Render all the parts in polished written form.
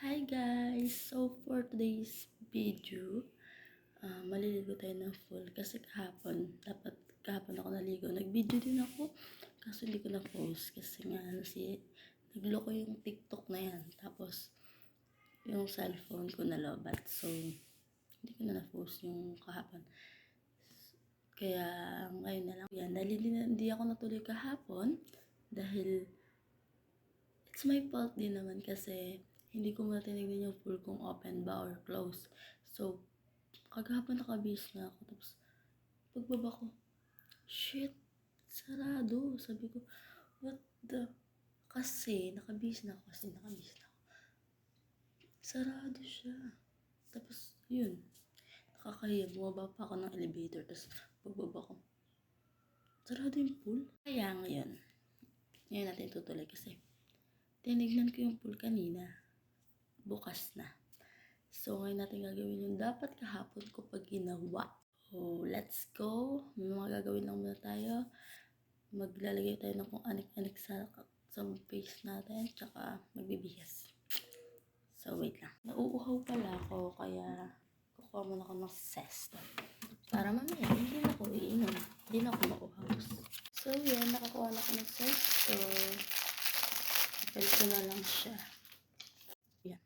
Hi guys! So for today's video, maliligo tayo ng full kasi kahapon ako naligo. Nag-video din ako kaso hindi ko na-post kasi nga nagloko yung TikTok na yan. Tapos yung cellphone ko nalobat. So hindi ko na-post yung kahapon. Kaya ngayon na lang yan. Dahil hindi ako natuloy kahapon dahil it's my fault din naman kasi hindi ko muna tinignan yung pool kung open ba or close. So, kagahapon nakabihis na ako. Tapos, pagbaba ko, shit, sarado. Sabi ko, what the? Kasi, nakabihis na ako. Sarado siya. Tapos, yun. Nakakahiya. Bumaba pa ako ng elevator. Tapos, pagbaba ko, sarado yung pool. Kaya ngayon natin tutuloy kasi tinignan ko yung pool kanina. Bukas na. So, ngayon natin gagawin yung dapat kahapon ko pag ginawa. So, let's go. May mga gagawin lang muna tayo. Maglalagay tayo ng kung anik-anik sa face natin. Tsaka magbibihis. So, wait lang. Nauuhaw pala ako. Kaya, kukuha muna ako ng sesto. Para mamaya, hindi na ako iinom. Hindi na ako mauhaw. So, yan. Nakakuha na ako ng sesto. Palit ko na lang siya. Yan.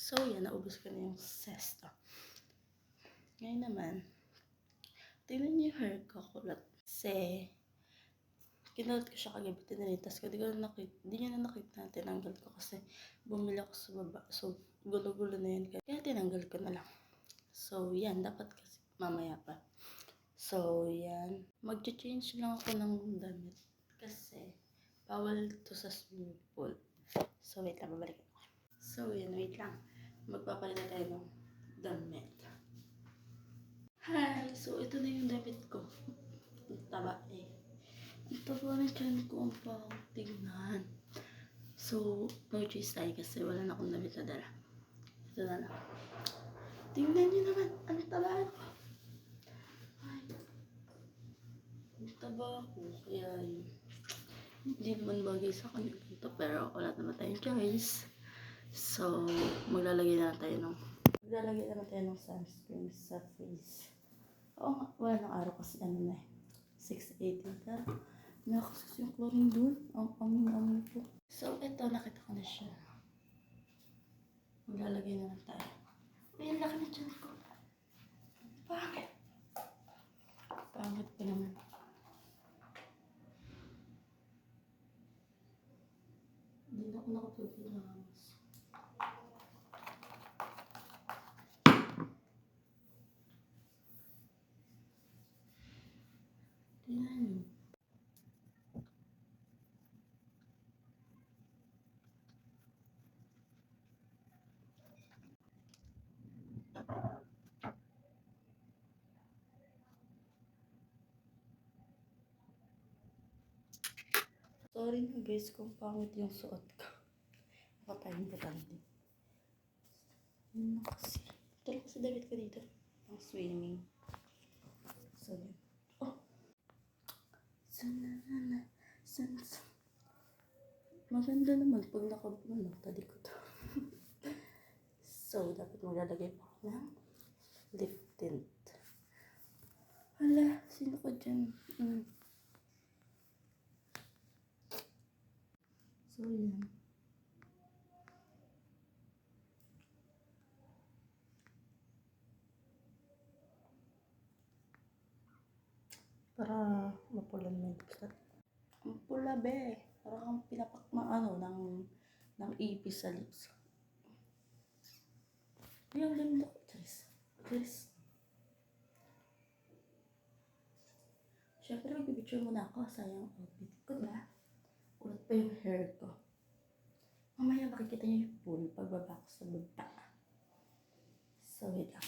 So, yan. Naubos ko na yung sesto. Ngayon naman, tingnan niyo yung hair ko kulot. Kasi, kinulot ko siya kagabi, tinanitas ko. Di niya na nakita na tinanggal ko kasi bumili ako sa baba. So, gulo-gulo na yan. Kaya tinanggal ko na lang. So, yan. Dapat kasi mamaya pa. So, yan. Mag-change lang ako ng damit. Kasi, bawal to sa swimming pool. So, wait lang. Babalik ako. So, yan. Wait lang. Magpapalit na tayo ng damit. Hi! So, ito na yung damit ko. Ang taba eh. Ang taba na dyan ko ang pang tignan. So, no choice tayo kasi wala na akong damit na dala. Ito na lang. Tingnan nyo naman. Ang taba ko. Ay. Ang taba ko. Kaya yun. Hindi naman bagay sa kanila ito. Pero wala naman tayong choice. So, maglalagay naman tayo ng sunscreen sa face. Oo nga, wala ng araw kasi ano na eh. 6:18 na. Nakasus yung chlorine dun. Ang amin po. So, eto, nakita ko na siya. Maglalagay na lang tayo. Uy, ang laki na dyan ko. Pangit. Pangit pa naman. Hindi na ako nakapagpilamos. Tingnan nyo. Sorry na guys kung pangit yung suot ko. Nakatayong butante. Yun na kasi. Ito lang kasi damit ko dito. Ang swimming. So, yun. Oh! Sana. Maganda naman pag nakalikod. So, dapat maglalagay pa ako ng lip tint. Hala, sino ka dyan? So, yan. Para mapulan mo yung gusto. Ang pula be. Parang kang pinapakma ng ipis sa lips. Ay, ang ganda ko. Charis. Siyempre, magbibicture muna ako. Sayang outfit ko na. Ulat pa yung hair ko. Mamaya makikita niyo yung pool pagbaba ko sa baba. So, wait lang.